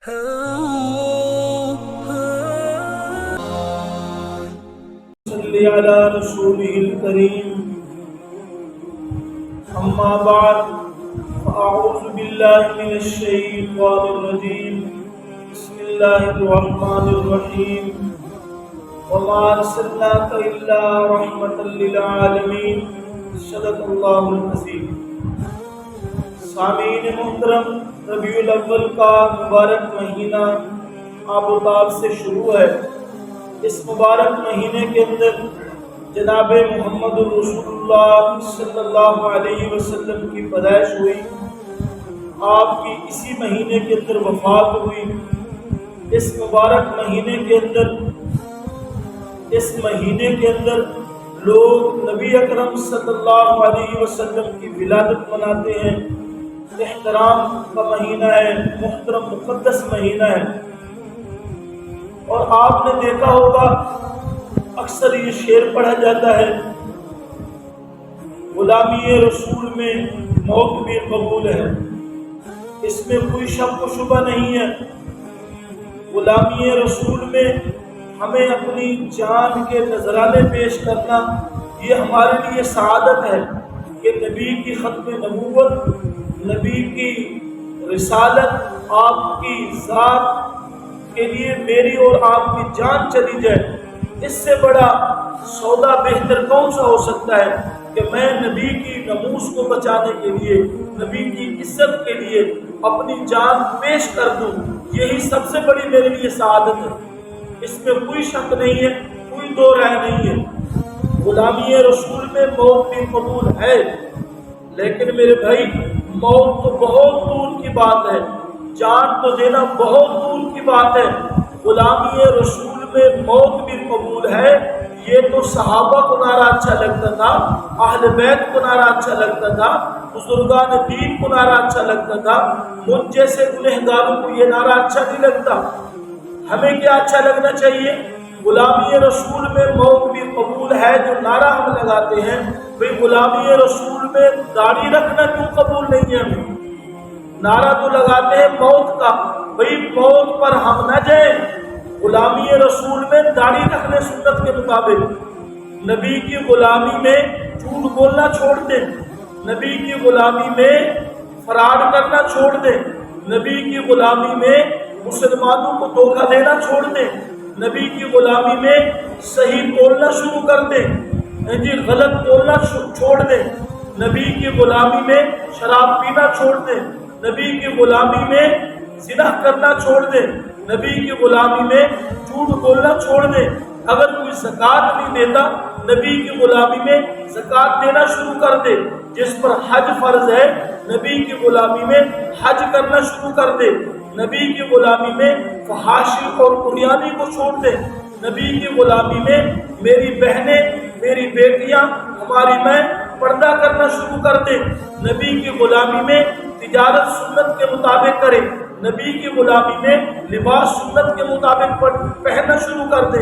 صلی علی رسولہ الکریم اما بعد فاعوذ باللہ من الشیطان الرجیم بسم اللہ الرحمن الرحیم وما ارسلناک الا رحمتا للعالمین صدق اللہ العظیم۔ سامعین محترم، ربیع الاول کا مبارک مہینہ آب و تاب سے شروع ہے۔ اس مبارک مہینے کے اندر جناب محمد رسول اللہ صلی اللہ علیہ وسلم کی پیدائش ہوئی، آپ کی اسی مہینے کے اندر وفات ہوئی۔ اس مبارک مہینے کے اندر لوگ نبی اکرم صلی اللہ علیہ وسلم کی ولادت مناتے ہیں۔ احترام کا مہینہ ہے، محترم مقدس مہینہ ہے، اور آپ نے دیکھا ہوگا اکثر یہ شعر پڑھا جاتا ہے، غلامی رسول میں موت بھی قبول ہے۔ اس میں کوئی شک و شبہ نہیں ہے۔ غلامی رسول میں ہمیں اپنی جان کے نذرانے پیش کرنا، یہ ہمارے لیے سعادت ہے کہ نبی کی ختم نبوت، نبی کی رسالت، آپ کی ذات کے لیے میری اور آپ کی جان چلی جائے۔ اس سے بڑا سودا بہتر کون سا ہو سکتا ہے کہ میں نبی کی ناموس کو بچانے کے لیے، نبی کی عزت کے لیے اپنی جان پیش کر دوں۔ یہی سب سے بڑی میرے لیے سعادت ہے، اس میں کوئی شک نہیں ہے، کوئی دو رائے نہیں ہے۔ غلامی رسول میں موت بھی قبول ہے، لیکن میرے بھائی موت تو بہت دور کی بات ہے، جان تو دینا بہت دور کی بات ہے۔ غلامی رسول میں موت بھی قبول ہے، یہ تو صحابہ کو نعرہ اچھا لگتا تھا، اہل بیت کو نعرہ اچھا لگتا تھا، بزرگان دین کو نعرہ اچھا لگتا تھا۔ مجھ جیسے گنہگاروں کو یہ نعرہ اچھا نہیں لگتا۔ ہمیں کیا اچھا لگنا چاہیے؟ غلامی رسول میں موت بھی قبول ہے جو نعرہ ہم لگاتے ہیں، بھئی غلامی رسول میں داڑھی رکھنا کیوں قبول نہیں ہے؟ ہمیں نعرہ تو لگاتے ہیں موت کا، بھئی موت پر ہم نہ جائیں۔ غلامی رسول میں داڑھی رکھنے سنت کے مطابق، نبی کی غلامی میں جھوٹ بولنا چھوڑ دیں، نبی کی غلامی میں فراڈ کرنا چھوڑ دیں، نبی کی غلامی میں مسلمانوں کو دھوکہ دینا چھوڑ دیں، نبی کی غلامی میں صحیح بولنا شروع کر دیں، غلط بولنا چھوڑ دیں، نبی کی غلامی میں شراب پینا چھوڑ دیں، نبی کی غلامی میں زنا کرنا چھوڑ دیں، نبی کی غلامی میں جھوٹ بولنا چھوڑ دیں۔ اگر کوئی زکوٰۃ نہیں دیتا، نبی کی غلامی میں زکوٰۃ دینا شروع کر دے۔ جس پر حج فرض ہے، نبی کی غلامی میں حج کرنا شروع کر دے۔ نبی کی غلامی میں فحاشی اور قریانی کو چھوڑ دے۔ نبی کی غلامی میں میری بہنیں، میری بیٹیاں، ہماری ماں پردہ کرنا شروع کر دے۔ نبی کی غلامی میں تجارت سنت کے مطابق کرے، نبی کی غلامی میں لباس سنت کے مطابق پہننا شروع کر دے،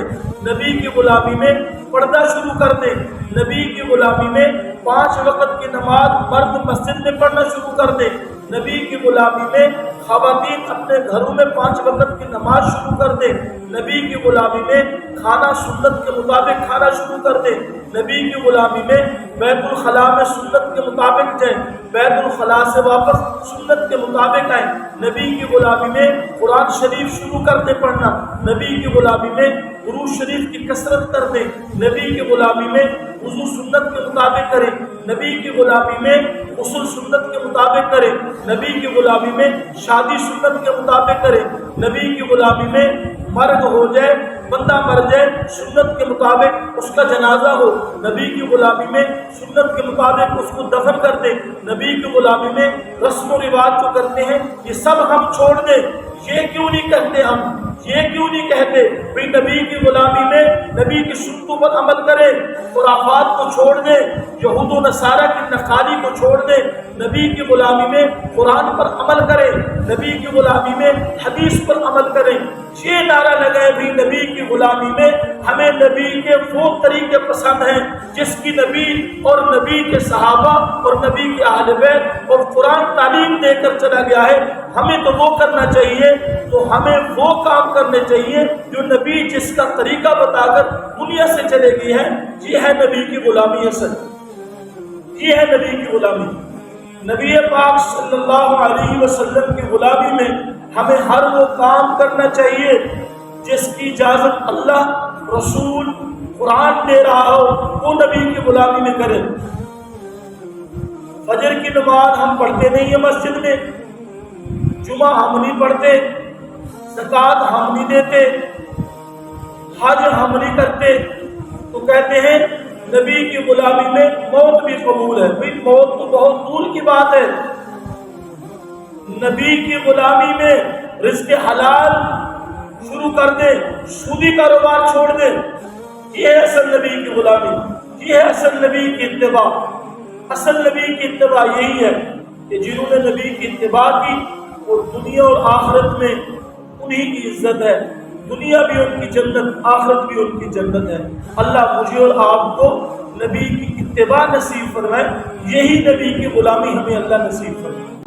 نبی کی غلامی میں پردہ شروع کر دے، نبی کی غلامی میں 5 وقت کی نماز مرد مسجد میں پڑھنا شروع کر دے، نبی کی غلامی میں خواتین اپنے گھروں میں 5 وقت کی نماز شروع کر دے، نبی کی غلامی میں کھانا سنت کے مطابق کھانا شروع کر دے، نبی کی غلامی میں بیت الخلاء میں سنت کے مطابق جائیں، بیت الخلاء سے واپس سنت کے مطابق آئیں، نبی کی غلامی میں قرآن شریف شروع کر دے پڑھنا، نبی کی غلامی میں درود شریف کی کثرت کر دے، نبی کی غلامی میں وضو سنت کے مطابق کرے، نبی کی غلامی میں غسل سنت کے مطابق کرے، نبی کی غلامی میں شادی سنت کے مطابق کرے، نبی کی غلامی میں مرگ ہو جائے، بندہ مر جائے، سنت کے مطابق اس کا جنازہ ہو، نبی کی غلامی میں سنت کے مطابق اس کو دفن کر دے، نبی کی غلامی میں رسم و رواج جو کرتے ہیں یہ سب ہم چھوڑ دیں۔ یہ کیوں نہیں کہتے ہم؟ یہ کیوں نہیں کہتے بھئی نبی کی غلامی میں نبی کی سنتوں پر عمل کریں، خرافات کو چھوڑ دیں، یہود و نصارہ کی نقالی کو چھوڑ دیں، نبی کی غلامی میں قرآن پر عمل کریں، نبی کی غلامی میں حدیث پر عمل کریں۔ یہ نعرہ لگائے بھی نبی کی غلامی میں ہمیں نبی کے وہ طریقے پسند ہیں جس کی نبی اور نبی کے صحابہ اور نبی کے اہل بیت اور قرآن تعلیم دے کر چلا گیا ہے، ہمیں تو وہ کرنا چاہیے۔ تو ہمیں وہ کام کرنے چاہیے جو نبی جس کا طریقہ بتا کر دنیا سے چلے گئی ہے. یہ ہے نبی کی غلامی اصل، یہ ہے نبی کی غلامی. نبی پاک صلی اللہ علیہ وسلم کی غلامی میں ہمیں ہر وہ کام کرنا چاہیے جس کی اجازت اللہ، رسول، قرآن دے رہا ہو، وہ نبی کی غلامی میں کرے. فجر کی نماز ہم پڑھتے نہیں ہیں مسجد میں، جمعہ ہم نہیں پڑھتے، زکوٰۃ ہم نہیں دیتے، حج ہم نہیں کرتے، تو کہتے ہیں نبی کی غلامی میں موت بھی قبول ہے. بھئی موت تو بہت دور کی بات ہے. نبی کی غلامی میں رزق حلال شروع کر دے، سودی کاروبار چھوڑ دے. یہ ہے اصل نبی کی غلامی، یہ ہے اصل نبی کی اتباع. اصل نبی کی اتباع یہی ہے کہ جنہوں نے نبی کی اتباع کی اور دنیا اور آخرت میں انہی کی عزت ہے. دنیا بھی ان کی جنت، آخرت بھی ان کی جنت ہے. اللہ مجھے اور آپ کو نبی کی اتباع نصیب فرمائے. یہی نبی کی غلامی ہمیں اللہ نصیب فرمائے.